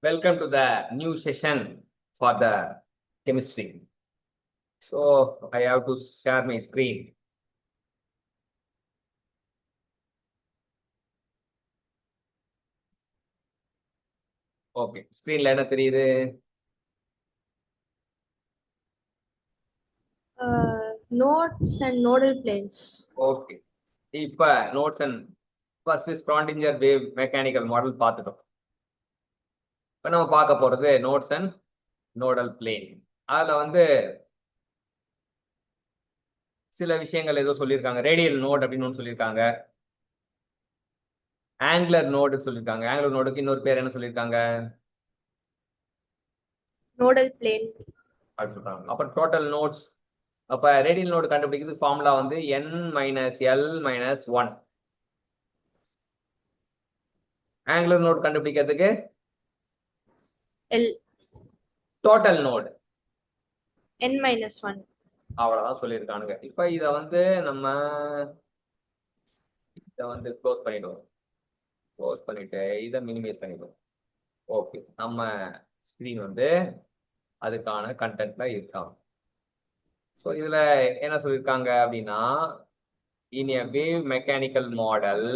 Welcome to the new session for the chemistry. So I have to share my screen. Okay, screenல என்ன தெரியுது? Nodes and nodal planes. Okay. இப்ப nodes and first Schrodinger wave mechanical model பார்த்துட்டோம். இப்ப நம்ம பார்க்க போறது nodes and nodal plane. அதுல வந்து சில விஷயங்கள் ஏதோ சொல்லியிருக்காங்க. ரேடியல் நோட் அப்படின்னு ஒன்று சொல்லியிருக்காங்க. ஆங்குலர் நோடு சொல்லியிருக்காங்க. ஆங்குலர் நோடுக்கு இன்னொரு பேர் என்ன சொல்லியிருக்காங்க? Nodal plane. அப்படி சொல்றாங்க. அப்ப டோட்டல் நோட்ஸ் அப்ப ரேடியல் நோடு கண்டுபிடிக்கிறது ஃபார்முலா வந்து n minus L minus one. Angular node கண்டுபிடிக்கிறதுக்கு L. Total node n minus 1. அவ்வளவுதான் சொல்லியிருக்கானுங்க. இப்ப இத வந்து நம்ம க்ளோஸ் பண்ணிடுவோம். க்ளோஸ் பண்ணிட்டு இதை மினிமைஸ் பண்ணிடுவோம். ஓகே, நம்ம ஸ்கிரீன் வந்து அதுக்கான கண்டென்ட்ல இருக்காங்க. ஸோ இதுல என்ன சொல்லியிருக்காங்க அப்படின்னா, in a wave mechanical model,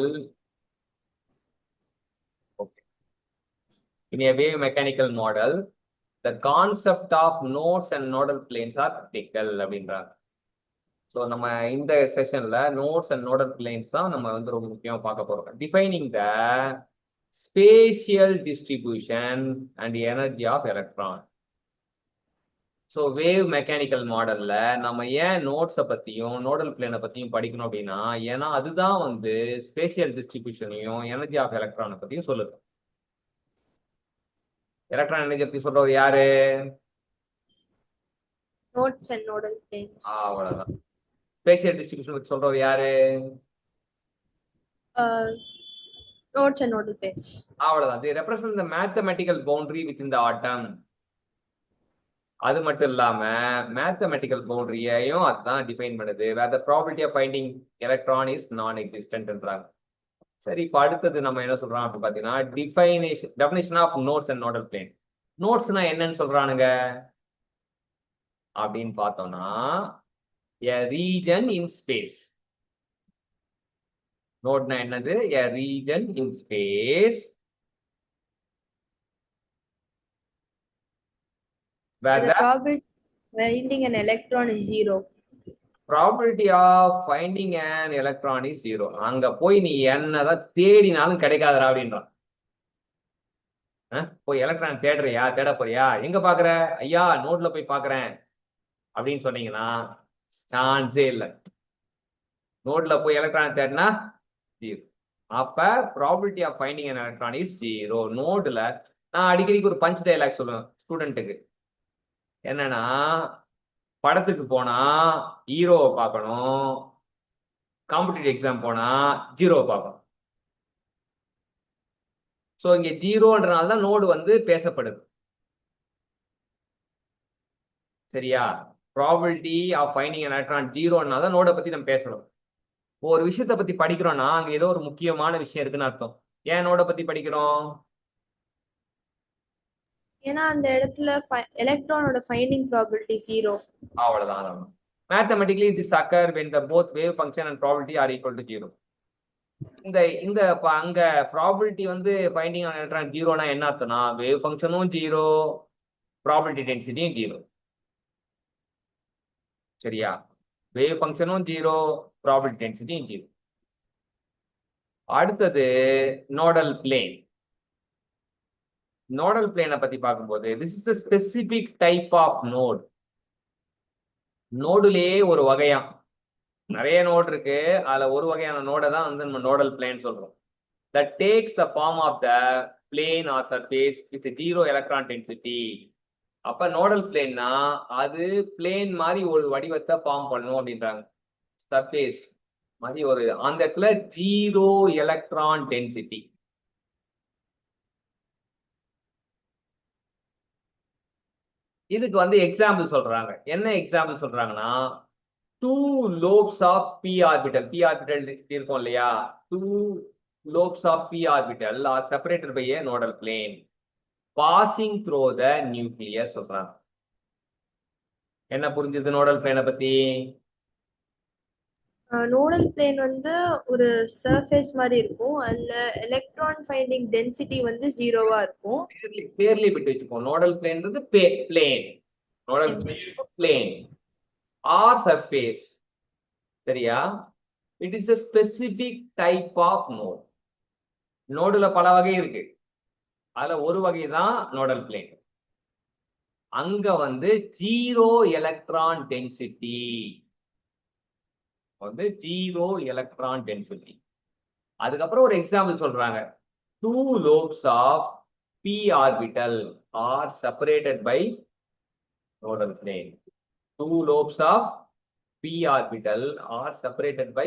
in a wave mechanical model, the concept of nodes and nodal planes are critical அப்படின்றாங்க. ஸோ நம்ம இந்த செஷன்ல நோட்ஸ் அண்ட் நோடல் பிளேன்ஸ் தான் நம்ம வந்து ரொம்ப முக்கியமா பார்க்க போறோம். Defining the spatial distribution and energy of electron. So wave mechanical மாடல்ல நம்ம ஏன் நோட்ஸை பத்தியும் நோடல் பிளேனை பத்தியும் படிக்கணும் அப்படின்னா, ஏன்னா அதுதான் வந்து ஸ்பேஷியல் டிஸ்ட்ரிபியூஷனையும் எனர்ஜி ஆஃப் எலக்ட்ரானை பத்தியும் சொல்லுது. எலக்ட்ரான் எனர்ஜி பத்தி சொல்றது யாரு? Nodes and nodal planes. அவ்வளவுதான். ஸ்பேஷியல் டிஸ்ட்ரிபியூஷன் பத்தி சொல்றது யாரு? Nodes and nodal planes. அவ்வளவுதான். they represent the mathematical boundary within the atom. அது மட்டும் இல்லாம மேத்தமெட்டிக்கல் பவுண்டரியையும் அதுதான் டிஃபைன் பண்ணுது. where the probability of finding electron is non-existentன்றாங்க. சரி, இப்ப அடுத்தது நம்ம என்ன சொல்றோம் அப்படின்னு பாத்தீங்கன்னா, definition of nodes and nodal plane. நோட்ஸ்னா என்னன்னு சொல்றானுங்க அப்படின்னு பார்த்தோம்னா, a region in space. நோட்னா என்னது? a region in space where The the probability of finding an electron is 0. probability of finding an electron is 0. அங்க போய் நீ என்னதான் தேடினாலும் கிடைக்காதரா அப்படின்றான். போய் எலக்ட்ரான் தேடுறியா, தேட போறியா, எங்க பாக்குற? ஐயா நோட்ல போய் பாக்குறேன் அப்படின்னு சொன்னீங்கன்னா சான்ஸே இல்லை. நோட்ல போய் எலக்ட்ரான் தேடினா 0. அப்ப probability of finding an electron is 0. நோட்ல நான் அடிக்கடிக்கு ஒரு பஞ்ச் டைலாக் சொல்லுவேன் ஸ்டூடெண்ட்டுக்கு. என்னன்னா, படத்துக்கு போனா ஹீரோவை பார்க்கணும், காம்படிட்டிவ் எக்ஸாம் போனா ஜீரோவை பார்க்கணும். ஸோ இங்க ஜீரோன்றனால தான் நோடு வந்து பேசப்படுது. சரியா? Probability of finding an electron 0னா தான் நோடை பத்தி நம்ம பேசணும். ஒரு விஷயத்தை பத்தி படிக்கிறோம்னா அங்க ஏதோ ஒரு முக்கியமான விஷயம் இருக்குன்னு அர்த்தம். ஏன் நோடை பத்தி படிக்கிறோம்? ஏன்னா அந்த இடத்துல எலக்ட்ரானோட ஃபைண்டிங் ப்ராபபிலிட்டி 0. அவ்வளவுதான். Mathematically this occur when the both wave function and probability are equal to 0. இந்த அங்க ப்ராபபிலிட்டி வந்து ஃபைண்டிங் ஆன் எலக்ட்ரான் 0னா என்ன அர்த்தம்னா, வேவ் ஃபங்க்ஷனும் 0, ப்ராபபிலிட்டி டென்சிட்டியும் 0. சரியா? வேவ் ஃபங்க்ஷனும் 0, ப்ராபபிலிட்டி டென்சிட்டியும் 0. அடுத்தது நோடல் பிளேன். நோடல் பிளேனை பத்தி பார்க்கும்போது, this is the specific type of node. நோடுலயே ஒரு வகையா நிறைய நோட் இருக்கு, அதுல ஒரு வகையான நோடை தான் வந்து நம்ம நோடல் பிளேன் சொல்றோம். that takes the form of the plane or surface with 0 electron density. அப்ப நோடல் பிளேன்னா அது பிளேன் மாதிரி ஒரு வடிவத்தை ஃபார்ம் பண்ணும் அப்படின்றாங்க. சர்ஃபேஸ் மாதிரி ஒரு அந்த இடத்துல 0 எலக்ட்ரான் டென்சிட்டி. இதுக்கு வந்து எக்ஸாம்பிள் சொல்றாங்க. என்ன எக்ஸாம்பிள் சொல்றாங்கன்னா, 2 lobes of p orbital. p orbital இருக்கும் இல்லையா? 2 lobes of p orbital are separated by a nodal plane. Passing through the nucleus சொல்றாங்க. என்ன புரிஞ்சது நோடல் பிளேனை பத்தி? நோடல் பிளேன் வந்து ஒரு சர்ஃபேஸ் மாதிரி இருக்கும். அதுல எலக்ட்ரான் ஃபைண்டிங் டென்சிட்டி வந்து ஜீரோவா இருக்கும். கிளியர்லி விட்டு வச்சுக்கோ. நோடல் பிளேன்றது plane. Nodal plane or surface. சரியா? It is a specific type of node. நோடுல பல வகை இருக்கு. அதுல ஒரு வகை தான் நோடல் பிளேன். அங்க வந்து ஜீரோ எலக்ட்ரான் டென்சிட்டி வந்து ஜீரோ எலக்ட்ரான் டென்சிட்டி. அதுக்கப்புறம் ஒரு எக்ஸாம்பிள் சொல்றாங்க. Two lobes of p orbital are separated by nodal plane. Two lobes of p orbital are separated by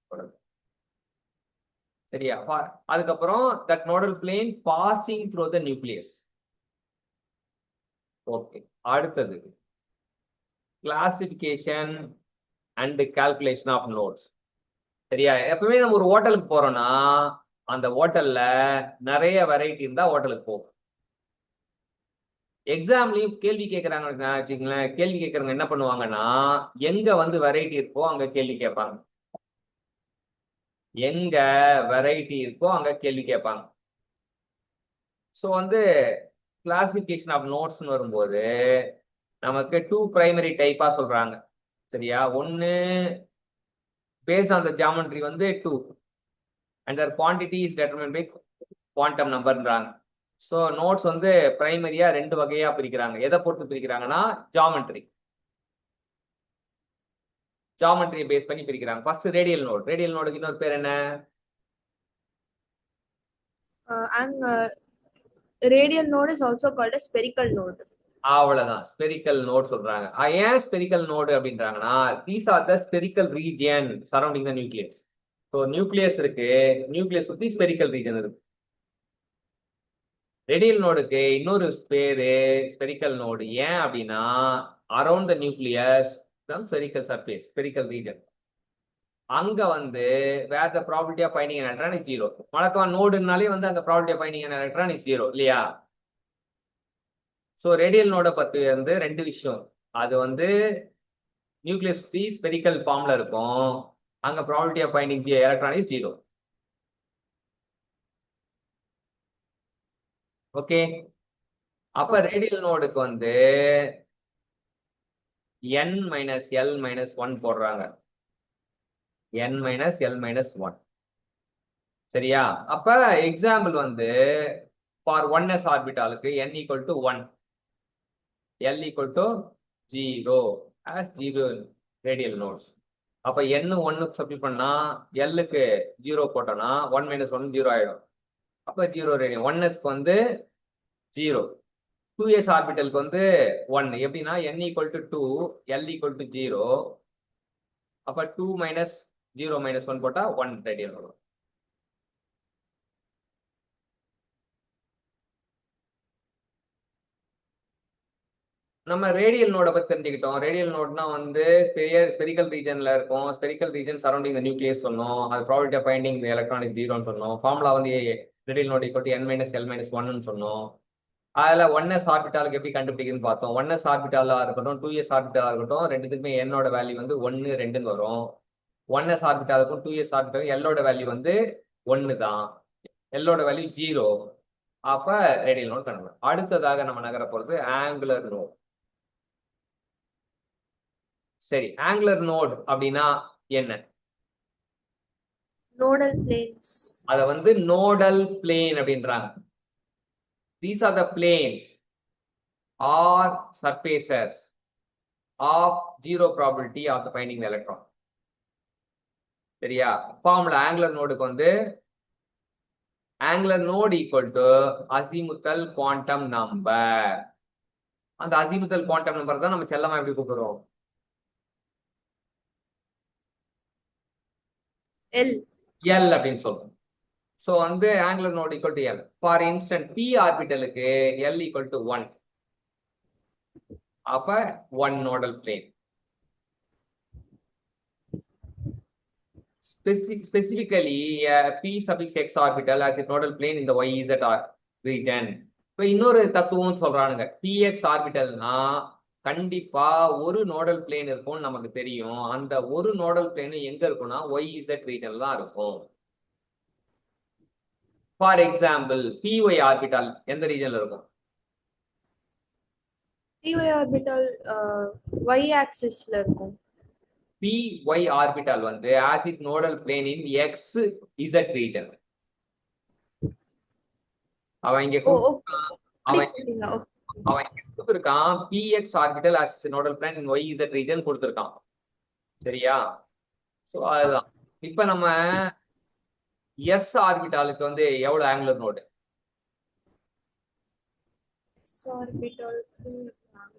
nodal. சரியா? அதுக்கப்புறம் that nodal plane passing through the nucleus. Okay, அடுத்தது classification and calculation of nodes. சரியா? எப்பவுமே நம்ம ஒரு ஹோட்டலுக்கு போறோம்னா அந்த ஹோட்டல்ல நிறைய வெரைட்டி இருந்தா ஹோட்டலுக்கு போகும். எக்ஸாம்லயும் கேள்வி கேட்கறாங்க வச்சுங்களேன். கேள்வி கேட்கறவங்க என்ன பண்ணுவாங்கன்னா, எங்க வந்து வெரைட்டி இருக்கோ அங்க கேள்வி கேட்பாங்க. எங்க வெரைட்டி இருக்கோ அங்க கேள்வி கேட்பாங்க. ஸோ வந்து கிளாசிபிகேஷன் ஆஃப் நோட்ஸ்னு வரும்போது நமக்கு டூ பிரைமரி டைப்பா சொல்றாங்க. சரியா? ஒன்னு பேஸ்ட் ஆன் த ஜியாமெட்ரி வந்து 2 and their quantity is determined by quantum numberன்றாங்க. ஸோ நோட்ஸ் வந்து பிரைமரியா ரெண்டு வகையா பிரிக்கிறாங்க. எதை பொறுத்து பிரிக்கிறாங்கன்னா ஜியாமெட்ரியை பேஸ் பண்ணி பிரிக்கிறாங்க. First radial note. ரேடியல் நோடுக்கு இன்னொரு பேர் என்ன? Radial node is also called a spherical node. அவ்வளவுதான், ஸ்பெரிக்கல் நோட் சொல்றாங்க. ஏன் ஸ்பெரிக்கல் நோடு அப்படின்றாங்கன்னா, these are the spherical region surrounding the nucleus. So nucleus இருக்கு, நியூக்ளியஸ் சுத்தி ஸ்பெரிக்கல் ரீஜன் இருக்கு. ரேடியல் நோடுக்கு இன்னொரு பேரு ஸ்பெரிக்கல் நோடு. ஏன் அப்படின்னா around the nucleus some spherical surface, spherical region. அங்க வந்து where the probability of finding an electron is 0. வழக்கமா நோடுனாலே வந்து அந்த probability of finding an electron is 0 இல்லையா? ஸோ ரேடியல் நோட பத்தி வந்து ரெண்டு விஷயம். அது வந்து நியூக்ளியஸ் சுத்தி ஸ்பெரிக்கல் ஃபார்ம்ல இருக்கும். அங்க probability of finding electron is 0. Okay, அப்ப ரேடியல் நோடுக்கு வந்து n மைனஸ் எல் மைனஸ் 1 போடுறாங்க. n minus L minus 1. சரியா? அப்ப எக்ஸாம்பிள் வந்து ஃபார் 1s ஆர்பிட்டாலுக்கு n equal to 1, l equal to 0 as 0 radial nodes. அப்ப n 1 சப்ஸ்டிட் பண்ணா l-க்கு 0 போட்டோம்னா 1 மைனஸ் 1 0 ஆயிடும். அப்ப 0 ரேடியல். 1sக்கு வந்து 0. 2s ஆர்பிட்டலுக்கு வந்து 1. எப்படின்னா n equal to 2, l equal to 0. அப்ப 2 மைனஸ் 0 மைனஸ் 1 போட்டா 1 ரேடியல் வரும். நம்ம ரேடியல் நோட பத்தி தெரிஞ்சுக்கிட்டோம். ரேடியல் நோட்னா வந்து ஸ்பெரிக்கல் ரீஜன்ல இருக்கும். Spherical region surrounding the nucleus சொன்னோம். அது ப்ராபபிலிட்டி ஆஃப் ஃபைண்டிங் எலக்ட்ரானிக் 0ன்னு சொன்னோம். ஃபார்முலா வந்து radial node equal to n minus L minus 1ன்னு சொன்னோம். அதுல 1s ஆர்பிட்டாலுக்கு எப்படி கண்டுபிடிக்குன்னு பார்த்தோம். 1s ஆர்பிட்டாலா இருக்கட்டும் 2s ஆர்பிட்டாலா இருக்கட்டும் ரெண்டுத்துக்குமே என்னோட வேல்யூ வந்து 1 2ன்னு வரும். 1s ஆர்பிட்டாலுக்கும் 2s ஆர்பிட்டாலுக்கும் எல்லோட வேல்யூ வந்து 1 தான். எல்லோட வேல்யூ 0. அப்ப ரேடியல் நோட் கண்டுபிடிக்கும். அடுத்ததாக நம்ம நகர போறது ஆங்குலர் நோட். சரி, ஆங்குலர் நோட் அப்படின்னா என்ன? Nodal planes. அத வந்து நோடல் பிளேன் அப்படின்றாங்க. These are the planes or surfaces of zero probability of the finding the electron. சரியா? ஃபார்முலா ஆங்குலர் நோடுக்கு வந்து angular node equal to azimuthal quantum number. அந்த அசிமுத்தல் குவாண்டம் நம்பர் தான் நம்ம செல்லமா எப்படி கூப்பிடுறோம்? L அப்படின்னு சொல்றோம். ஸோ வந்து angular node equal to l. For instance p ஆர்பிட்டலுக்கு l ஈக்குவல் டு 1. அப்ப 1 nodal plane. Specifically, p suffix x orbital as a nodal plane in the yz region. இப்ப இன்னொரு தத்துவம் சொல்றானுங்க, பிஎக்ஸ் ஆர்பிட்டல்னா கண்டிப்பா ஒரு நோடல் பிளேன் இருக்கும்னு நமக்கு தெரியும். அந்த ஒரு நோடல் பிளேன் எங்க இருக்கும்னா ஒய்இசட் ரீஜன்ல தான் இருக்கும். ஃபார் எக்ஸாம்பிள் பிஒய் ஆர்பிட்டால் எந்த ரீஜன்ல இருக்கும்? py ஆர்பிட்டால் y ஆக்சிஸ்ல இருக்கும். பிஒய் ஆர்பிட்டால் வந்து as it nodal plane in X Z region. அவன் இங்க ஓ கொடுத்திருக்கான். அவன் கேட்டீங்களா? அவன் இங்க கொடுத்திருக்கான் PX orbital as nodal plane in Y Z region கொடுத்திருக்கான். சரியா? சோ அதுதான். இப்ப நம்ம எஸ் ஆர்பிட்டாலுக்கு வந்து எவ்வளவு ஆங்குலர் நோடு? ஆர்பிட்டால்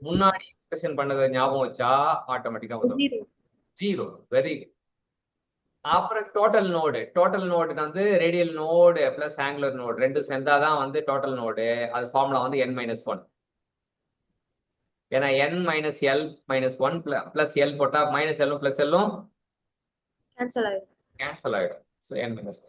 முன்னாடி டிஸ்கஷன் பண்ணதை ஞாபகம் வச்சா ஆட்டோமேட்டிக்கா வந்துடும். 0. 0. Very good. அப்புறம் டோட்டல் நோடுக்கு வந்து radial node plus angular node ரெண்டு சேர்ந்தாதான் வந்து டோட்டல் நோடு. அது ஃபார்முலா வந்து n-1. ஏன்னா n-l-1 பிளஸ் எல் போட்டா மைனஸ் எல்லும் பிளஸ் எல்லும் கேன்சல் ஆயிடும். கேன்சல் ஆயிடும். So n-1.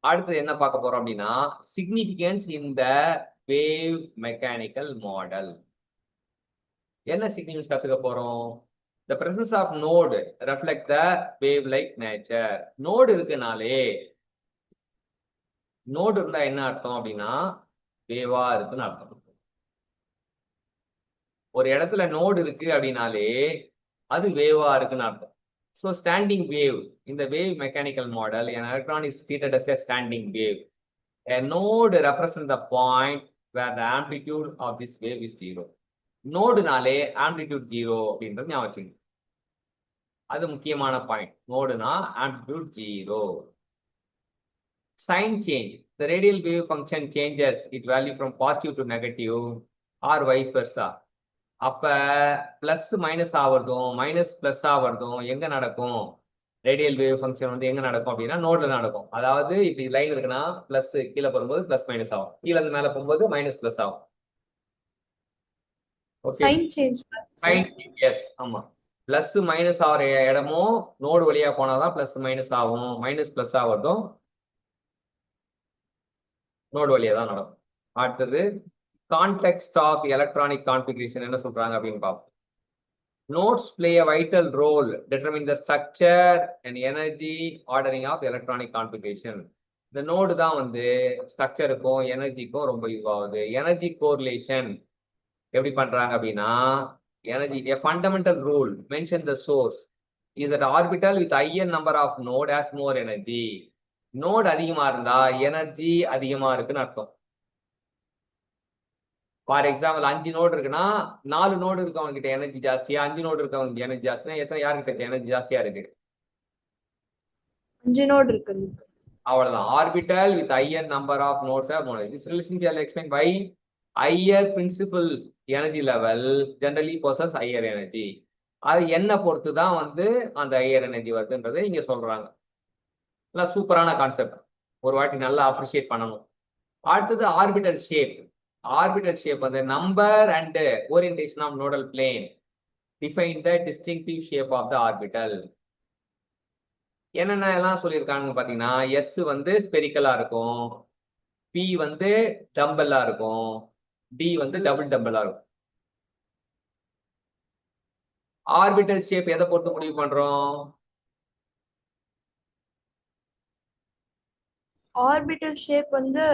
அடுத்தது என்ன பார்க்க போறோம் அப்படின்னா, சிக்னிபிகன்ஸ் இன் த வேவ் மெக்கானிக்கல் மாடல். என்ன சிக்னிபிகன்ஸ் கத்துக்க போறோம்? The presence of node reflect the wave like nature. Node இருக்குனாலே, நோடு இருந்தா என்ன அர்த்தம் அப்படின்னா வேவா இருக்குன்னு அர்த்தம். ஒரு இடத்துல நோடு இருக்கு அப்படின்னாலே அது வேவா இருக்குன்னு அர்த்தம். So standing wave in the wave mechanical model, an electron is treated as a standing wave. A node represents the point where the amplitude of this wave is 0. நோடுனாலே amplitude 0 அப்படின்றது ஞாபகம் வச்சுக்கணும். அது முக்கியமான point. நோடுனா amplitude 0. Sign change. The radial wave function changes its value from positive to negative or vice versa. அப்ப plus minus ஆவறதும் minus plus ஆவறதும் எங்க நடக்கும்? Radial wave function வந்து எங்க நடக்கும் அப்படின்னா நோட்ல நடக்கும். அதாவது இப்படி லைன் இருக்குன்னா பிளஸ் கீழே போகும்போது பிளஸ் மைனஸ் ஆகும், கீழே இருந்து மேல போகும்போது மைனஸ் பிளஸ் ஆகும். Sign change. எஸ், ஆமா. பிளஸ் மைனஸ் ஆகிற இடமும் நோடு வழியா போனாதான் பிளஸ் மைனஸ் ஆகும், மைனஸ் பிளஸ் ஆகிறதும் நோடு வழியா தான் நடக்கும். அடுத்தது கான்டெக்ஸ்ட் ஆஃப் எலக்ட்ரானிக் கான்ஃபிகரேஷன் என்ன சொல்றாங்க அப்படின்னு பார்ப்போம். Nodes play a vital role determining the structure and energy ordering of electronic configuration. இந்த நோடு தான் வந்து ஸ்ட்ரக்சருக்கும் எனர்ஜிக்கும் ரொம்ப இதுவாகுது. எனர்ஜி கோரிலேஷன் எப்படி பண்றாங்க அப்படின்னா, energy, a fundamental rule mention the source is that orbital with higher number of node has more energy. Node அதிகமா இருந்தா energy அதிகமா இருக்குன்னு அர்த்தம். ஃபார் எக்ஸாம்பிள் 5 நோடு இருக்குன்னா 4 நோடு இருக்கவங்க கிட்ட எனர்ஜி ஜாஸ்தியா, 5 நோடு இருக்கவங்க எனர்ஜி ஜாஸ்தியா, எத்தனை யாருக்கிட்ட எனர்ஜி ஜாஸ்தியா இருக்கு? 5 நோடு இருக்கு. அவ்வளவுதான். Orbital with higher number of nodes are mono. This relationship I explain by higher principal energy level generally possess higher energy. அது என்ன பொறுத்து தான் வந்து அந்த ஹையர் எனர்ஜி வருதுன்றது இங்க சொல்றாங்க. சூப்பரான கான்செப்ட், ஒரு வாட்டி நல்லா அப்ரிஷியேட் பண்ணணும். அடுத்தது ஆர்பிட்டல் ஷேப். ஆர்பிட்டல் ஷேப் வந்து number and orientation of nodal plane define the distinctive shape of the orbital. என்னென்ன எல்லாம் சொல்லியிருக்காங்க பாத்தீங்கன்னா, எஸ் வந்து ஸ்பெரிக்கலா இருக்கும், பி வந்து டம்பலா இருக்கும், டி வந்து டபுள் டம்பலா இருக்கும். ஆர்பிட்டல் ஷேப் எதை பொறுத்து முடிவு பண்றோம்? ஆர்பிட்டல் ஷேப் வந்து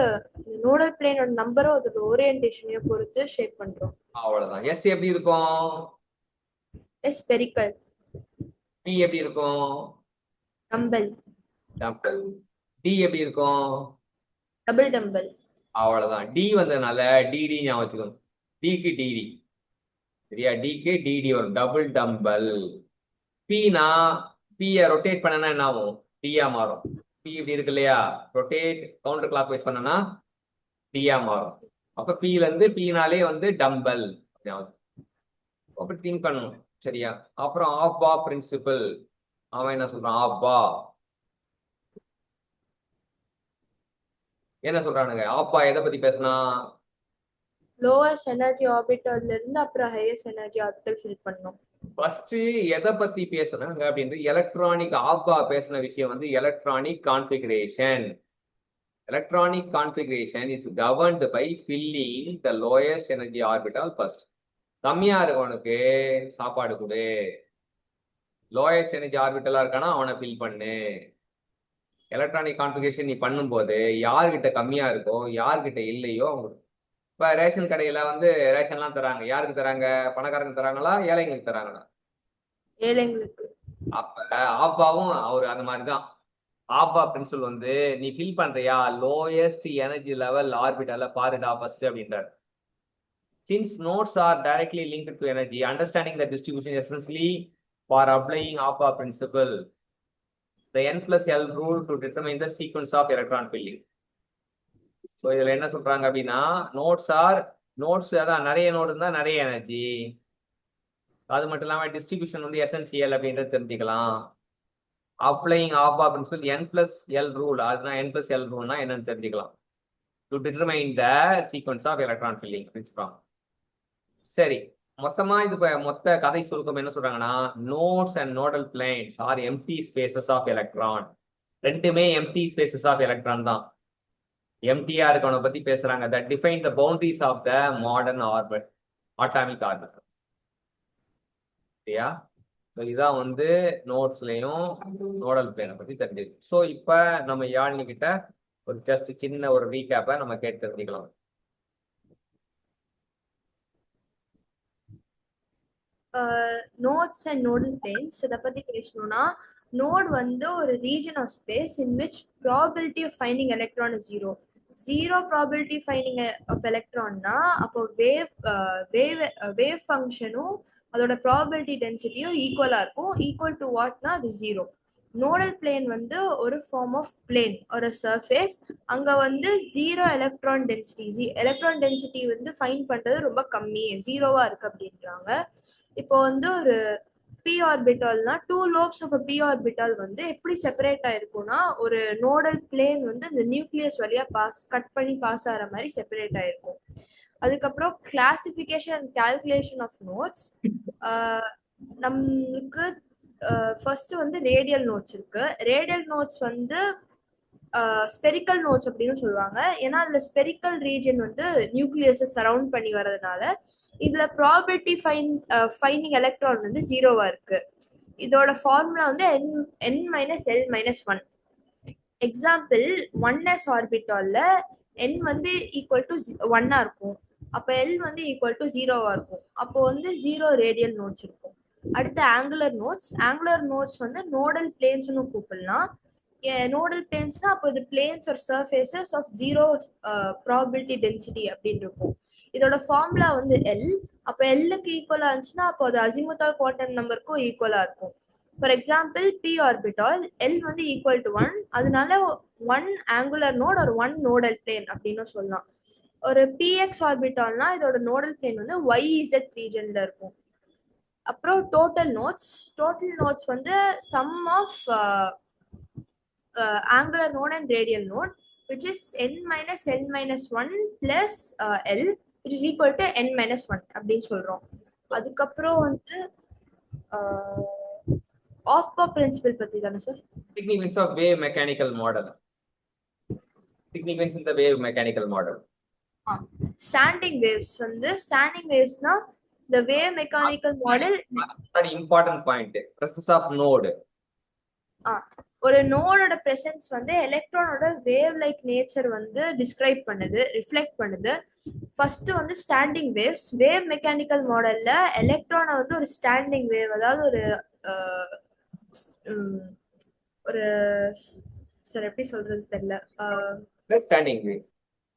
நோடல் பிளேனோட நம்பரும் அதோட ஓரியன்டேஷனையும் பொறுத்து ஷேப் பண்றோம். அவ்வளவுதான். எஸ் எப்படி இருக்கும்? S spherical. பி எப்படி இருக்கும்? டம்பல். டம்பல். டி எப்படி இருக்கும்? Double dumbbell. அவ்வளவுதான். டி வந்ததுனால டிடி ஞாபகம் வச்சுக்கணும். டிக்கு டிடி, சரியா? டிக்கு டிடி வரும், டபுள் டம்பல். பினா பிய ரொட்டேட் பண்ணனா என்ன ஆகும்? டியா மாறும். பி இப்படி இருக்கு இல்லையா, ரொட்டேட் கவுண்டர் கிளாக் வைஸ் பண்ணனா டியா மாறும். அப்ப பில இருந்து பினாலே வந்து டம்பல் அப்படி திங்க் பண்ணணும், சரியா? அப்புறம் ஆஃப் பா பிரின்சிபல். அவன் என்ன சொல்றான்? ஆஃப் பா என்ன சொல்றானுங்க? ஆஃப் பா எதை பத்தி பேசினா? லோவஸ்ட் எனர்ஜி ஆர்பிட்டல்ல இருந்து அப்புறம் ஹையஸ்ட் எனர்ஜி ஆர்பிட்டல் ஃபில் பண்ணோம். ஃபர்ஸ்ட் எதை பத்தி பேசுனாங்க அப்படின்றது எலக்ட்ரானிக் ஆப்பா பேசின விஷயம் வந்து electronic configuration. Electronic configuration is governed by filling the lowest energy orbital first. கம்மியா இருக்கவனுக்கு சாப்பாடு கொடு, லோயஸ்ட் எனர்ஜி ஆர்பிட்டலா இருக்கானா அவனை ஃபில் பண்ணு. எலக்ட்ரானிக் கான்ஃபிகரேஷன் நீ பண்ணும்போது யார்கிட்ட கம்மியா இருக்கோ யார்கிட்ட இல்லையோ அவங்க. இப்ப ரேஷன் கடையில வந்து ரேஷன்லாம் தராங்க, யாருக்கு தராங்க? பணக்காரங்க தராங்களா ஏழைங்களுக்கு தராங்களா? ஏழைங்களுக்கு. அப்ப ஆப்பாவும் அவரு அந்த மாதிரிதான். ஆப்பா பிரின்சிபல் வந்து நீ ஃபில் பண்றியா லோயஸ்ட் எனர்ஜி லெவல் ஆர்பிட்டல பாருடா ஃபர்ஸ்ட் அப்படின்றார். Since nodes are directly linked to energy, understanding the distribution essentially for applying APA principle, the n plus L rule to determine the sequence of electron filling. So இதுல என்ன சொல்றாங்க அப்படின்னா notes அதான் நிறைய node இருந்தா நிறைய energy. அது மட்டும் இல்லாம டிஸ்ட்ரிபியூஷன் வந்து எசென்சியல் அப்படின்றது தெரிஞ்சுக்கலாம். அப்ளைங் ஆப்பா principal n plus L rule, அதுதான் n plus L rule என்னன்னு தெரிஞ்சுக்கலாம். To determine the sequence of electron filling அப்படின்னு. சரி, மொத்தமா இது மொத்த கதை சுருக்கம் என்ன சொல்றாங்கன்னா nodes and nodal planes are empty spaces of electron. ரெண்டுமே எம்டி ஸ்பேசஸ் ஆஃப் எலக்ட்ரான் தான். எம்டியா இருக்கவனை பத்தி பேசுறாங்க. That define the boundaries of the modern orbit, atomic orbit. சரியா? ஸோ இதான் வந்து நோட்ஸ்லயும் நோடல் பிளேனை பத்தி தெரிஞ்சுது. ஸோ இப்ப நம்ம யாழினி கிட்ட ஒரு ஜஸ்ட் சின்ன ஒரு ரீகேப்பை நம்ம கேட்டு தெரிஞ்சுக்கலாம். நோட்ஸ் அண்ட் நோடல் பிளேன்ஸ் இதை பத்தி பேசணும்னா, நோட் வந்து ஒரு region of space in which probability of finding electron is zero. Zero probability finding of எலக்ட்ரான்னா அப்போ வேவ் ஃபங்க்ஷனும் அதோட ப்ராபபிலிட்டி டென்சிட்டியும் ஈக்குவலா இருக்கும். ஈக்குவல் டு வாட்னா அது ஜீரோ. நோடல் பிளேன் வந்து ஒரு ஃபார்ம் ஆஃப் பிளேன், ஒரு சர்ஃபேஸ். அங்க வந்து ஜீரோ எலக்ட்ரான் டென்சிட்டி வந்து ஃபைண்ட் பண்றது ரொம்ப கம்மி, ஜீரோவா இருக்கு அப்படின்றாங்க. இப்போ வந்து ஒரு p ஆர்பிட்டால்னா 2 லோப்ஸ் ஆஃப் p ஆர்பிட்டால் வந்து எப்படி செப்பரேட் ஆயிருக்கும்னா ஒரு நோடல் பிளேன் வந்து இந்த நியூக்ளியஸ் வழியா கட் பண்ணி பாஸ் ஆகிற மாதிரி செப்பரேட் ஆயிருக்கும். அதுக்கப்புறம் classification and calculation of nodes. நம்மளுக்கு ஃபர்ஸ்ட் வந்து ரேடியல் நோட்ஸ் இருக்கு. ரேடியல் நோட்ஸ் வந்து ஸ்பெரிக்கல் நோட்ஸ் அப்படின்னு சொல்லுவாங்க. ஏன்னா அதுல ஸ்பெரிக்கல் ரீஜன் வந்து நியூக்ளியஸை சரவுண்ட் பண்ணி வர்றதுனால இதுல ப்ராபபிலிட்டி ஃபைண்டிங் எலக்ட்ரான் வந்து ஜீரோவா இருக்கு. இதோட ஃபார்முலா வந்து n minus L minus one. Example 1s ஆர்பிட்டால்ல n வந்து ஈக்குவல் டு 1 இருக்கும். அப்ப எல் வந்து ஈக்குவல் டு ஜீரோவா இருக்கும். அப்போ வந்து ஜீரோ ரேடியல் நோட்ஸ் இருக்கும். அடுத்து ஆங்குலர் நோட்ஸ் வந்து நோடல் பிளேன்ஸ்னு கூப்பிடலாம். நோடல் பிளேன்ஸ்னா அப்போ இது planes are surfaces of zero probability density அப்படின்னு இருக்கும். இதோட ஃபார்முலா வந்து எல். அப்போ எல்லுக்கு ஈக்குவலா இருந்துச்சுன்னா அப்போ அது அசிமுத்தால் குவாண்டம் நம்பருக்கும் ஈக்குவலா இருக்கும். For example p orbital L வந்து ஈக்குவல் டு 1, அதனால 1 ஆங்குலர் நோட் ஒரு 1 நோடல் பிளேன் அப்படின்னு சொல்லலாம். ஒரு px ஆர்பிட்டால்னா இதோட நோடல் பிளேன் வந்து yz ரீஜன்ல இருக்கும். அப்புறம் டோட்டல் நோட்ஸ் வந்து sum of angular node and radial node, which is n minus n minus 1 plus l, which is equal to n minus 1 அப்படின்னு சொல்றோம். அதுக்கப்புறம் வந்து ஆஃப்-பா பிரின்சிபல் பத்தி தானே sir? Significance of wave mechanical model. Significance in the wave mechanical model. Standing வேவ்ஸ்னா the wave mechanical model. Important point, presence of node. ஒரு நோடோட presence வந்து எலக்ட்ரானோட wave like nature வந்து டிஸ்கிரைப் பண்ணுது, ரிஃப்ளெக்ட் பண்ணுது. ஃபர்ஸ்ட் வந்து ஸ்டாண்டிங் வேவ் மெக்கானிக்கல் மாடல்ல எலக்ட்ரானை வந்து ஒரு ஸ்டாண்டிங் வேவ், அதாவது ஒரு சார் எப்படி சொல்றது தெரியல, ஸ்டாண்டிங் வேவ்,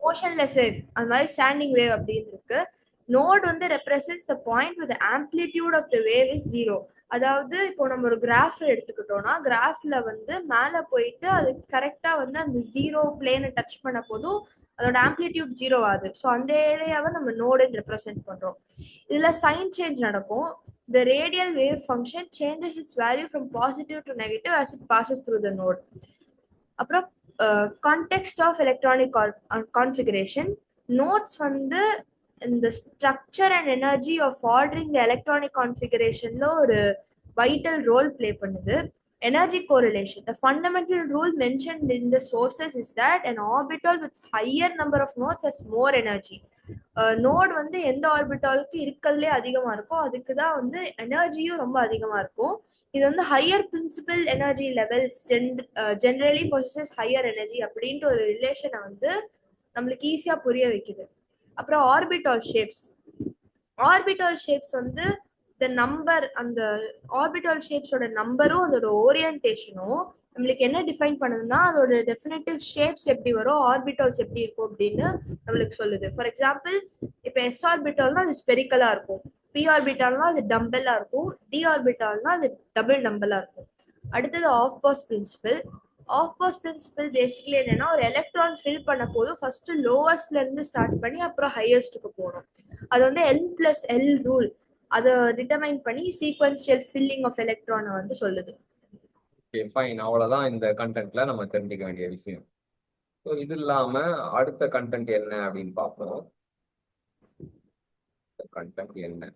மோஷன்லெஸ் வேவ், அந்த மாதிரி ஸ்டாண்டிங் வேவ் அப்படின்னு இருக்கு. நோட் வந்து represents the point with amplitude of the wave is zero. அதாவது இப்போ நம்ம ஒரு கிராஃப் எடுத்துக்கிட்டோம்னா கிராஃப்ல வந்து மேல போயிட்டு அது கரெக்டா வந்து அந்த ஜீரோ பிளேனை டச் பண்ண போதும் அதோட ஆம்ப்ளிடியூட் ஜீரோ ஆகுது. ஸோ அந்த ஏரியாவை நம்ம நோடுன்னு ரெப்ரசென்ட் பண்றோம். இதுல சைன் சேஞ்ச் நடக்கும். The radial wave function changes its value from positive to negative as it passes through the node. அப்புறம் context of electronic configuration. Nodes வந்து இந்த structure and energy of ordering the electronic கான்ஃபிகரேஷன்ல ஒரு vital role play பண்ணுது. Energy correlation. The fundamental rule mentioned in the sources is that an orbital with higher number of nodes has more energy. Node வந்து எந்த ஆர்பிட்டாலுக்கு இருக்கிறதுலே அதிகமா இருக்கோ அதுக்கு தான் வந்து எனர்ஜியும் ரொம்ப அதிகமா இருக்கும். இது வந்து higher principal energy levels generally possesses higher energy அப்படின்ட்டு ஒரு ரிலேஷனை வந்து நம்மளுக்கு ஈஸியா புரிய வைக்குது. அப்புறம் ஆர்பிட்டால் ஷேப்ஸ் வந்து இந்த நம்பர், அந்த ஆர்பிட்டால் ஷேப்ஸோட நம்பரும் அதோட ஓரியன்டேஷனும் நம்மளுக்கு என்ன டிஃபைன் பண்ணுதுன்னா அதோட டெஃபினட்டிவ் ஷேப்ஸ் எப்படி வரும், ஆர்பிட்டால்ஸ் எப்படி இருக்கும் அப்படின்னு நம்மளுக்கு சொல்லுது. ஃபார் எக்ஸாம்பிள், இப்போ எஸ் ஆர்பிட்டால்னா அது ஸ்பெரிக்கலா இருக்கும், பி ஆர்பிட்டால்னா அது டம்பெல்லா இருக்கும், டி ஆர்பிட்டால்னா அது டபுள் டம்பெல்லா இருக்கும். அடுத்தது Aufbau principle. Aufbau principle basically என்னன்னா ஒரு எலக்ட்ரான் ஃபில் பண்ண போது ஃபர்ஸ்ட் லோவஸ்ட்ல இருந்து ஸ்டார்ட் பண்ணி அப்புறம் ஹையஸ்ட்டுக்கு போகணும். அது வந்து N+L ரூல் அதை டிட்டர்மைன் பண்ணி சீக்வென்ஷியல் ஃபில்லிங் ஆஃப் எலக்ட்ரானை வந்து சொல்லுது. ஃபைன், அவ்வளவுதான் இந்த கண்டென்ட்ல நம்ம தெரிஞ்சுக்க வேண்டிய விஷயம். ஸோ இது இல்லாம அடுத்த கண்டென்ட் என்ன அப்படின்னு பார்ப்போம். கண்டென்ட் என்ன?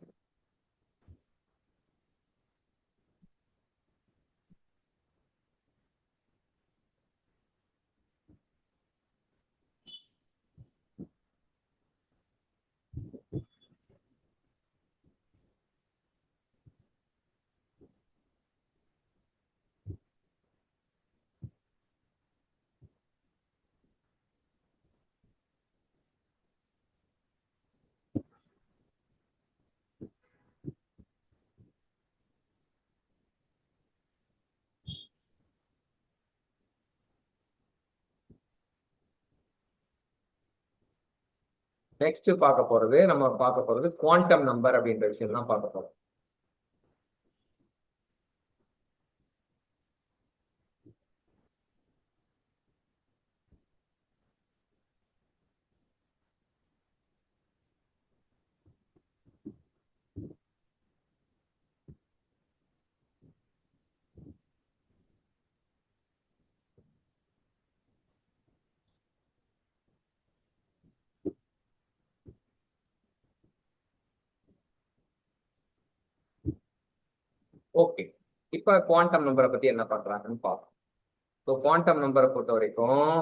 நெக்ஸ்ட் நம்ம பார்க்க போறது குவாண்டம் நம்பர் அப்படின்ற விஷயம் தான் பார்க்க போறோம். ஓகே, இப்ப குவாண்டம் நம்பரை பத்தி என்ன பண்றாங்கன்னு பார்ப்போம். ஸோ குவாண்டம் நம்பரை பொறுத்த வரைக்கும்,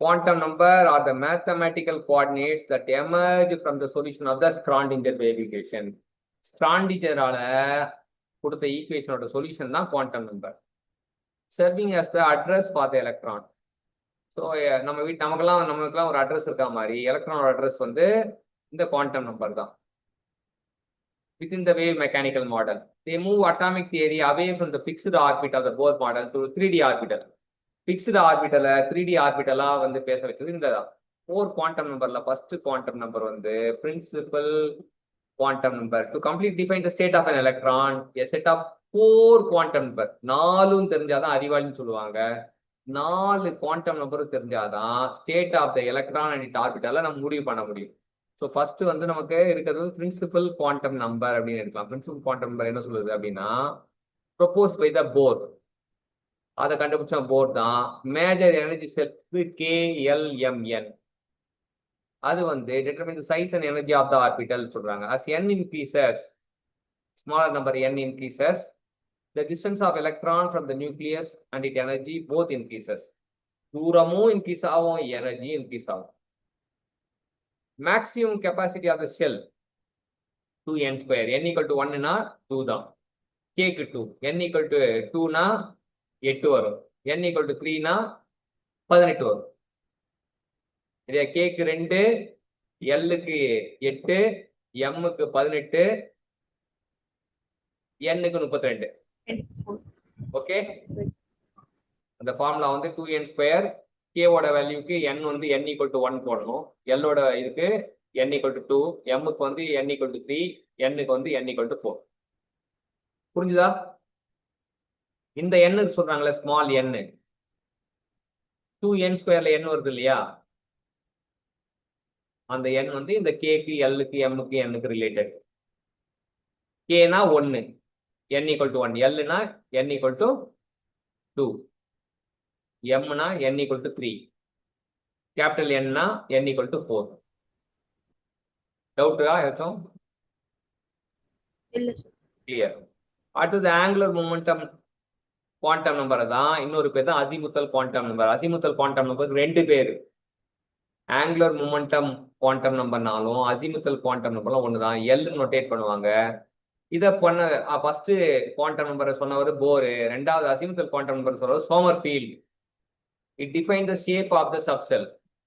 quantum number are the mathematical coordinates that emerge from the solution of the Schrödinger wave equation. Schrödingerஆல கொடுத்த ஈக்குவேஷனோட சொல்யூஷன் தான் quantum number, serving as the address for the electron. So நமக்கெல்லாம் ஒரு அட்ரஸ் இருக்கா மாதிரி எலக்ட்ரானோட அட்ரஸ் வந்து இந்த குவாண்டம் நம்பர் தான். Within the wave mechanical model, they move atomic theory away from the fixed orbit of the Bohr model to 3D orbital. Fixed orbital 3D orbitala வந்து பேச வச்சது இந்த 4 quantum numberல first quantum number வந்து principal quantum number. To completely define the state of an electron, a set of 4 quantum number, 4 தெரிஞ்சாதான் அறிவாளின்னு சொல்லுவாங்க. 4 quantum number தெரிஞ்சாதான் state of the electron and its orbital நம்ம முடிவு பண்ண முடியும். ஸோ ஃபர்ஸ்ட் வந்து நமக்கு இருக்கிறது பிரின்சிபல் குவாண்டம் நம்பர் அப்படின்னு எடுக்கலாம். பிரின்சிபல் குவாண்டம் நம்பர் என்ன சொல்லுது அப்படின்னா, ப்ரொபோஸ்ட் பை த போர், அதை கண்டுபிடிச்ச போர் தான். மேஜர் எனர்ஜி செட் KLMN, அது வந்து determine the size and energy of the orbital சொல்றாங்க. as n increases, smaller number n increases, the distance of electron from the nucleus and its energy both increases. தூரமும் increase ஆகும், energy increase ஆகும். maximum capacity of the shell 2n square, n equal to 1 னா 2 தான், k க்கு 2, n equal to 2 னா 8 வரும், n equal to 3 னா 18 வரும். இதே k க்கு 2, l க்கு 8, m க்கு 18, n க்கு 32. ஓகே, அந்த ஃபார்முலா வந்து 2n ஸ்கொயர், k ஓட வேல்யூக்கு n வந்து n equal to 1 போடணும், l ஓட இதுக்கு n equal to 2, m க்கு வந்து n equal to 3, n க்கு வந்து n equal to 4. புரிஞ்சுதா? இந்த n சொல்றாங்களே ஸ்மால் n, 2n ஸ்கொயர்ல n வருது இல்லையா, அந்த n வந்து இந்த k க்கு l க்கு m க்கு n க்கு ரிலேட்டட். k னா 1, n equal to 1, l னா n equal to 2, m னா n equal to 3, capital n னா n equal to 4. டவுட்டா ஏதாச்சும்? இல்ல சார். கிளியர். அடுத்தது ஆங்குலர் மொமெண்டம் குவாண்டம் நம்பர் தான், இன்னொரு பேர் தான் azimuthal quantum number. Azimuthal quantum நம்பருக்கு ரெண்டு பேர். ஆங்குலர் மொமெண்டம் குவாண்டம் நம்பர்னாலும் அசிமுத்தல் குவாண்டம் நம்பர்லாம் ஒண்ணுதான், எல் நோட்டேட் பண்ணுவாங்க. இதை பண்ண ஃபர்ஸ்ட் குவாண்டம் நம்பரை சொன்னவர் போரு, ரெண்டாவது அசிமுத்தல் குவாண்டம் நம்பர் சொல்றவர் Sommerfeld. It define the shape of the subshell.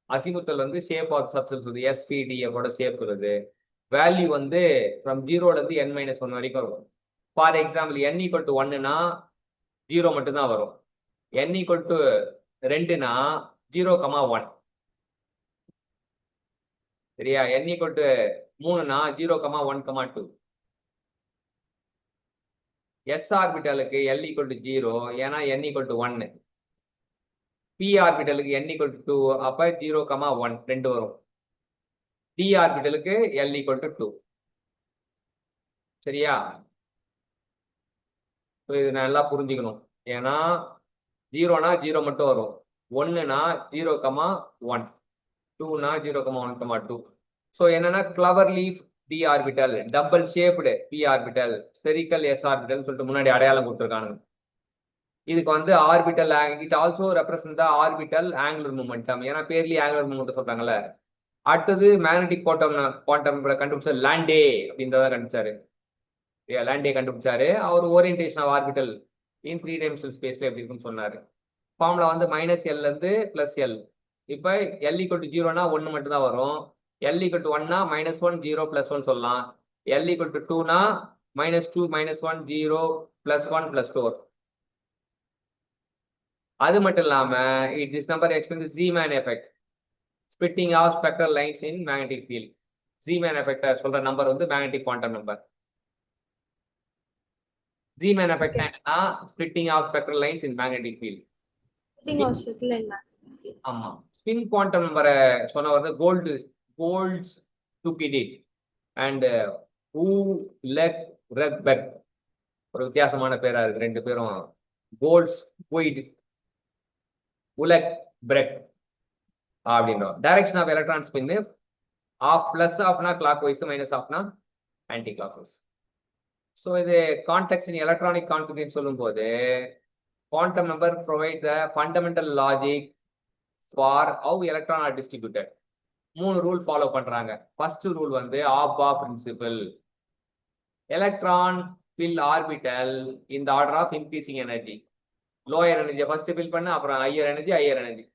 Azimuthal வந்து ஷேப் ஆஃப் சப்செல் சொல்லுது, எஸ்பிடிஎஃபோட ஷேப் சொல்லுது. வேல்யூ வந்து ஃப்ரம் 0ல இருந்து n-1 வரைக்கும் இருக்கும். For example n equal to 1னா 0 மட்டும்தான் வரும். n ஈக்குவல் டு 2னா 0,1. சரியா? n ஈக்குவல் டு 3னா 0,1,2. s ஆர்பிட்டலுக்கு l ஈக்குவல் டு 0, ஏன்னா n ஈக்குவல் டு 1. p ஆர்பிட்டலுக்கு n ஈக்குவல் டு 2, அப்ப 0,1 2 வரும். d ஆர்பிட்டலுக்கு l equal to 2. சரியா? இது நல்லா புரிஞ்சுக்கணும். ஏன்னா 0னா 0 மட்டும் வரும், 1னா 0,1, 2னா 0,1,2. ஸோ என்னன்னா clever leaf d orbital, double shaped p orbital, spherical s orbital சொல்லிட்டு முன்னாடி அடையாளம் கொடுத்துருக்கானுங்க. இதுக்கு வந்து orbital, it also represent the orbital angular momentum, ஏன்னா பேர்லயே ஆங்குலர் மொமெண்டம் சொல்றாங்கல்ல. அடுத்தது மேக்னெட்டிக் குவாண்டம் கண்டுபிடிச்ச லாண்டே அப்படின்றத கண்டுபிடிச்சாரு. லாண்டே கண்டுபிடிச்சாரு. அவர் orientation of orbital in 3 dimensional ஸ்பேஸ்ல எப்படி இருக்குன்னு சொன்னாரு. ஃபார்முலா வந்து -l இருந்து +l. இப்போ l ஈக்குவல் டு 0னா 1 மட்டும் தான் வரும். l ஈக்குவல் டு 1னா -1 0 +1 சொல்லலாம். l ஈக்குவல் டு 2னா -2 -1 0 +1 +2. அது மட்டும் இல்லாம this number explains Zeeman effect, splitting of spectral lines in magnetic field. Zeeman effect சொல்ற நம்பர் வந்து magnetic quantum number. Zeeman effect என்னன்னா splitting of spectral lines in magnetic field. Hospital என்ன? ஆமா, spin quantum நம்பரை சொன்னவர் வந்து கோல்ட்ஸ் டுகிடிட் அண்ட் உலெக்பெக். ஒரு வித்தியாசமான பேரா இருக்கு ரெண்டு பேரும், கோல்ட்ஸ் குயிட் உலெக்பெக் அப்படின்றோம். Direction of electron spin of plus ஆஃப்னா கிளாக் வைஸ், மைனஸ் ஆஃப்னா ஆன்டி கிளாக் வைஸ். ஸோ இது கான்டெக்ட் இன் எலக்ட்ரானிக் கான்ஃபிகரேஷன் சொல்லும் போது quantum number provide the fundamental logic for how electron are distributed. 3 rule follow பண்றாங்க. First rule வந்து Aufbau principle. Electron fill orbital in the order of increasing energy. Lower எனர்ஜியை first fill பண்ண, அப்புறம் higher energy.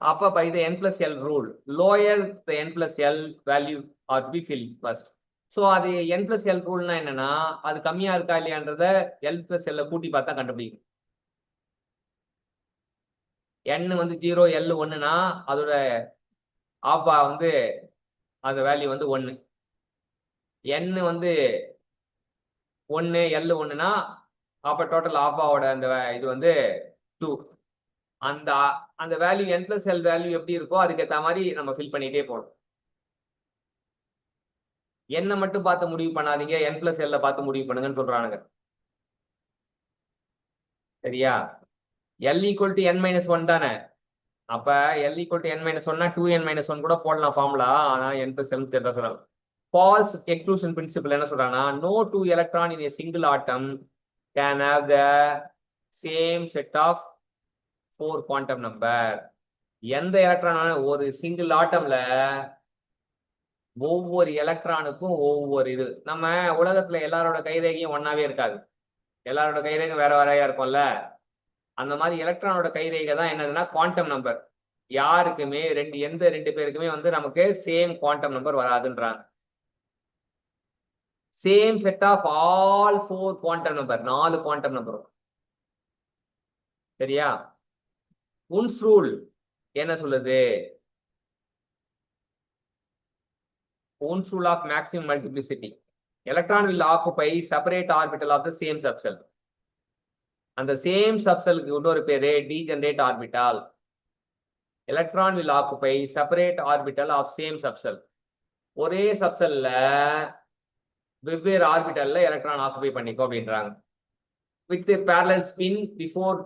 அப்ப by the n+l rule, lower the n+l value are be fill first. So அது n+l ரூல்னா என்னன்னா, அது கம்மியா இருக்கா இல்லையான்றத l+l கூட்டி பார்த்தா கண்டுபிடிக்கும். n வந்து 0 l 1னா அதோட ஆப்பா வந்து அந்த வேல்யூ வந்து 1. n வந்து 1 l 1னா அப்ப டோட்டல் ஆப்பாவோட அந்த இது வந்து 2. அந்த அந்த வேல்யூ n+l வேல்யூ எப்படி இருக்கோ அதுக்கேற்ற மாதிரி நம்ம ஃபில் பண்ணிட்டே போகணும். என்ன மட்டும் பார்த்து முடிவு பண்ணாதீங்க, n+l பார்த்து முடிவு பண்ணுங்கன்னு சொல்றானுங்க. சரியா? l ஈக்குவல் டு n-1 தானே. அப்ப l ஈக்குவல் டு n-1னா 2n-1 கூட போடலாம் ஃபார்முலா. ஆனா n+l தெரியல சொல்றாங்க. ஃபால்ஸ் எக்ஸ்க்ளூஷன் பிரின்சிபல் என்ன சொல்றாங்கன்னா, no two electron in a single atom can have the same set of 4 quantum number. எந்த எலக்ட்ரான ஒரு சிங்கிள் ஆட்டம்ல ஒவ்வொரு எலக்ட்ரானுக்கும் ஒவ்வொரு இது. நம்ம உலகத்துல எல்லாரோட கைரேகையும் ஒன்னாவே இருக்காது, எல்லாரோட கைரேகையும் வேற வேறையா இருக்கும்ல. அந்த மாதிரி எலக்ட்ரானோட கைரேகை தான் என்னதுன்னா குவாண்டம் நம்பர். யாருக்குமே எந்த ரெண்டு பேருக்குமே வந்து நமக்கு சேம் குவாண்டம் நம்பர் வராதுன்றாங்க. Same set of all 4 quantum number, 4 quantum number. சரியா? உன்ஸ் ரூல் என்ன சொல்லுது? Ohm's rule of maximum multiplicity. Electron will occupy separate orbital of the same subshell. அந்த சேம் சப்செல்லுக்கு இன்னொரு பேரு degenerate orbital. Electron will occupy separate orbital of same subshell. ஒரே சப்செல்ல வெவ்வேறு ஆர்பிட்டல்ல electron occupy பண்ணிக்கோ அப்படின்றாங்க. With a parallel spin before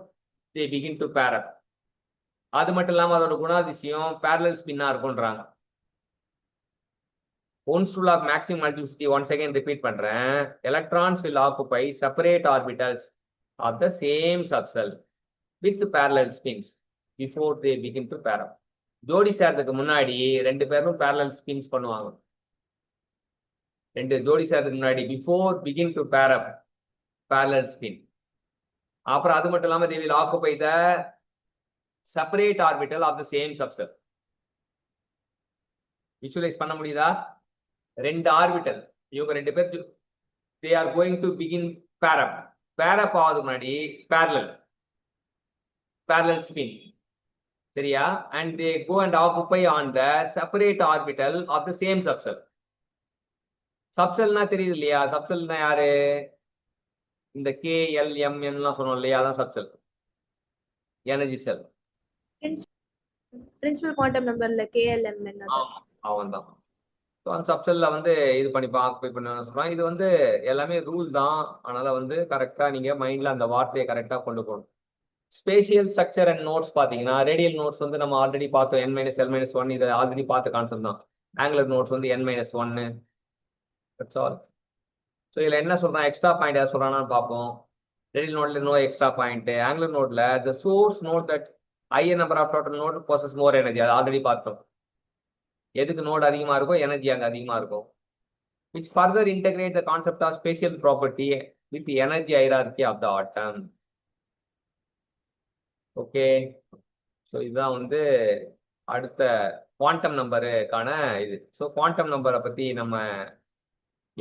they begin to pair up. அது மட்டும் இல்லாம அதோட குணாதிசயம் parallel spin-ஆ இருக்கும்ன்றாங்க. Ohm's rule of maximum multiplicity once again repeat பண்றேன். Electrons will occupy separate orbitals of the same subshell with parallel spins before they begin to pair up. ஜோடி சேர்றதுக்கு முன்னாடி ரெண்டு பேரும் parallel spins பண்ணுவாங்க. ரெண்டு ஜோடி சேர்றதுக்கு முன்னாடி before begin to pair up parallel spin. அப்புறம் அது மட்டும் இல்லாம they will occupy the separate orbital of the same subshell. Visualize பண்ண முடியுதா? ரெண்டு ஆர்பிட்டல் இவங்க ரெண்டு பேர் they are going to begin pair up ஆகுது முன்னாடி parallel spin சரியா and they go and occupy on the separate orbital of the same subshell. சப்செல்னா தெரியுது இல்லையா? சப்செல்னா யாரு? இந்த KLMN எல்லாம் சொன்னோம் இல்லையா? அதான் சப்செல், எனர்ஜி செல். பிரின்சிபல் குவாண்டம் நம்பர்ல KLMN அவன் தான். அந்த சப்செல்ல வந்து இது பண்ணி ஆக்குபை பண்ண சொல்றான். இது வந்து எல்லாமே ரூல் தான், அதனால வந்து கரெக்டா நீங்க மைண்ட்ல அந்த வார்த்தையை கரெக்டா கொண்டு போகணும். ஸ்பேஷியல் ஸ்ட்ரக்சர் அண்ட் நோட்ஸ் பாத்தீங்கன்னா ரேடியல் நோட்ஸ் வந்து நம்ம ஆல்ரெடி பார்த்தோம், N-L-1 இது ஆல்ரெடி பார்த்த கான்செப்ட் தான். ஆங்குலர் நோட்ஸ் வந்து N-1. That's all. ஸோ இதுல என்ன சொல்றான், எக்ஸ்ட்ரா பாயிண்ட் ஏதாவது சொல்றான்னு பார்ப்போம். ரேடியல் நோட்ல நோ எக்ஸ்ட்ரா பாயிண்ட். ஆங்குலர் நோட்ல the source node that higher number of total node possess more energy. அது ஆல்ரெடி பார்த்தோம். எதுக்கு நோட் அதிகமா இருக்கோ எனர்ஜி அங்க அதிகமா இருக்கும். which further integrate the concept of spatial property with the energy hierarchy of the atom. Okay, so இதுதான் வந்து அடுத்த குவாண்டம் நம்பருக்கான இது. ஸோ குவாண்டம் நம்பரை பத்தி நம்ம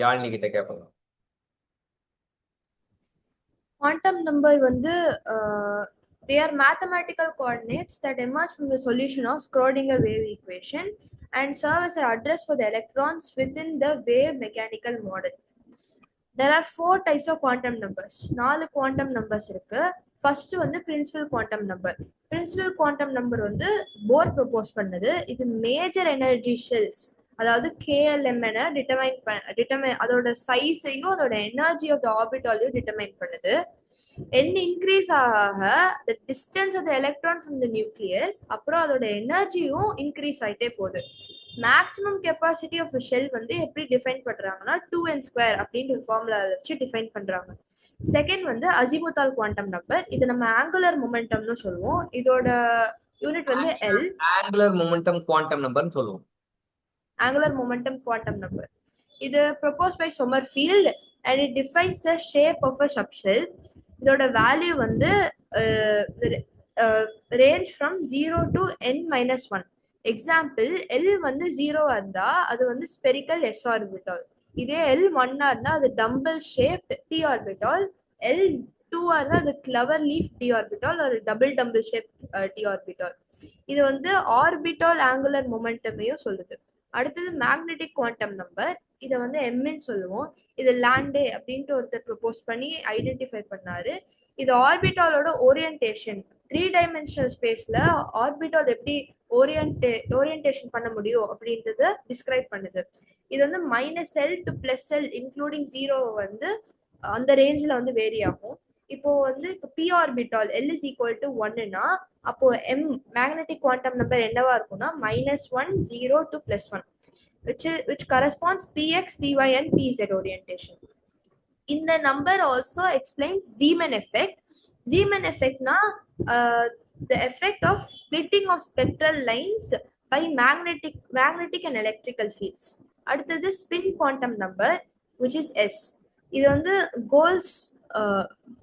யாழினி கிட்ட கேட்போம். குவாண்டம் நம்பர் வந்து they are mathematical coordinates that emerge from the solution of Schrödinger wave equation and serve as an address for the electrons within the wave mechanical model. There are 4 types of quantum numbers. 4 quantum numbers இருக்கு. First வந்து principal quantum number. Principal quantum number வந்து Bohr propose பண்ணது. இது major energy shells, அதாவது KLMN determine அதோட சைஸையும் அதோட energy of the ஆர்பிட்டாலையும் determine பண்ணுது. n increase ஆக the distance of the electron from the nucleus, அப்புறம் அதோட எனர்ஜியும் இன்க்ரீஸ் ஆயிட்டே போகுது. மேக்ஸிமம் கெப்பாசிட்டி ஆஃப் ஷெல் வந்து எப்படி டிஃபைன் பண்றாங்கன்னா 2n² அப்படின்ற ஒரு ஃபார்முலா வச்சு டிஃபைன் பண்றாங்க. செகண்ட் வந்து அசிமுத்தால் குவாண்டம் நம்பர். இது நம்ம ஆங்குலர் மொமெண்டம்னு சொல்லுவோம். இதோட யூனிட் வந்து L. ஆங்குலர் மொமெண்டம் குவாண்டம் நம்பர்னு சொல்லுவோம். ஆங்குலர் மொமெண்டம் குவாண்டம் நம்பர் இது propose by Sommerfeld and it defines the shape of a subshell. இதோட வேல்யூ வந்து range from 0 to n-1. Example, L வந்து 0 இருந்தா அது வந்து ஸ்பெரிக்கல் s ஆர்பிட்டால். இதே L1 இருந்தா அது tumble shaped p orbital. L2 இருந்தா அது கிளவர் லீஃப் d ஆர்பிட்டால் ஒரு டம்பிள் ஷேப் d ஆர்பிட்டால். இது வந்து ஆர்பிட்டால் ஆங்குலர் மொமெண்டமையும் சொல்லுது. அடுத்தது மேக்னெட்டிக் குவாண்டம் நம்பர். இதை வந்து எம்ன்னு சொல்லுவோம். இது லாண்டே அப்படின்ட்டு ஒருத்தர் ப்ரொபோஸ் பண்ணி ஐடென்டிஃபை பண்ணாரு. இது ஆர்பிட்டாலோட ஓரியன்டேஷன், 3 டைமென்ஷனல் ஸ்பேஸ்ல ஆர்பிட்டால் எப்படி ஓரியன்டேஷன் பண்ண முடியும் அப்படின்றத டிஸ்கிரைப் பண்ணுது. இது வந்து -L to +L இன்க்ளூடிங் 0 வந்து அந்த ரேஞ்சில் வந்து வேரி ஆகும். இப்போ வந்து இப்போ p orbital L is equal to 1னா அப்போ m மேக்னெட்டிக் குவாண்டம் நம்பர் என்னவா இருக்கும்னா -1 0 to +1, which corresponds px, py and pz orientation. In the number also explains Zeeman effect. Zeeman effect na the effect of splitting of spectral lines by magnetic and electrical fields. அடுத்தது spin quantum number which is S. இது வந்து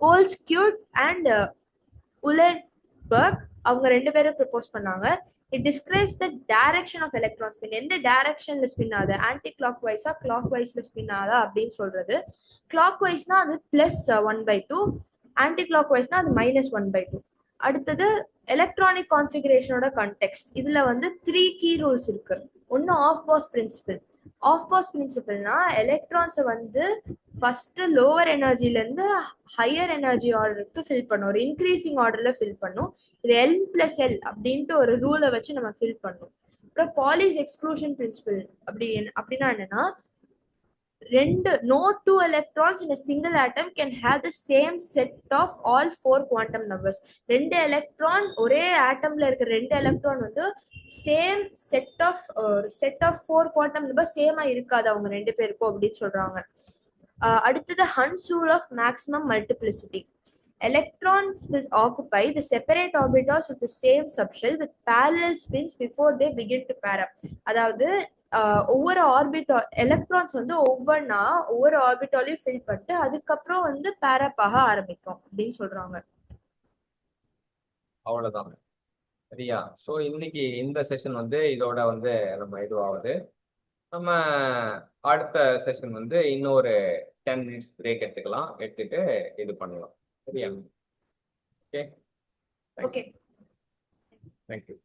கோல்ஸ்கியூட் and உலர்பர்க் அவங்க 2 பேரும் propose பண்ணாங்க. It describes the direction of electron spin. எந்த டைரக்ஷன்ல spin ஆகுது, anti clock வைஸா கிளாக் வைஸ்ல ஸ்பின் ஆகுதா அப்படின்னு சொல்றது. கிளாக் வைஸ்னா அது +1/2, ஆன்டி கிளாக் வைஸ்னா அது -1/2. அடுத்தது எலக்ட்ரானிக் கான்ஃபிகரேஷனோட கான்டெக்ஸ்ட். இதுல வந்து 3 கீ ரூல்ஸ் இருக்கு. ஒன்னு Aufbau principle. Aufbau பிரின்சிபல்னா எலக்ட்ரான்ஸை வந்து ஃபர்ஸ்ட் லோவர் எனர்ஜில இருந்து ஹையர் எனர்ஜி ஆர்டருக்கு ஃபில் பண்ணும், ஒரு இன்க்ரீசிங் ஆர்டர்ல ஃபில் பண்ணும். இது L+L அப்படின்ட்டு ஒரு ரூலை வச்சு நம்ம ஃபில் பண்ணும். அப்புறம் பாலிஸ் எக்ஸ்க்ளூஷன் பிரின்சிபல் அப்படின்னா என்னன்னா no two electrons in a single atom can have the same set of all four quantum numbers. ரெண்டு எலக்ட்ரான் ஒரே ஆட்டம்ல இருக்க ரெண்டு எலக்ட்ரான் வந்து same set of four quantum number சேமா இருக்காது அவங்க ரெண்டு பேருக்கும் அப்படின்னு சொல்றாங்க. அடுத்தது Hund's rule of maximum multiplicity. Electrons will occupy the separate orbitals of the same subshell with parallel spins before they begin to pair up. அதாவது ஒவ்வொரு எலக்ட்ரான்ஸ் வந்து ஒவ்வொரு ஆர்பிட்டாலையும் ஃபில் பண்ணிட்டு அதுக்கப்புறம் வந்து பேரப் ஆக ஆரம்பிக்கும் அப்படின்னு சொல்றாங்க. அவ்வளவுதான். சரியா? ஸோ இன்னைக்கு இந்த செஷன் வந்து இதோட வந்து நம்ம இதுவாகுது. நம்ம அடுத்த செஷன் வந்து இன்னொரு 10 minutes பிரேக் எடுத்துக்கலாம், எடுத்துட்டு இது பண்ணலாம். சரியா? Okay, okay, thank you.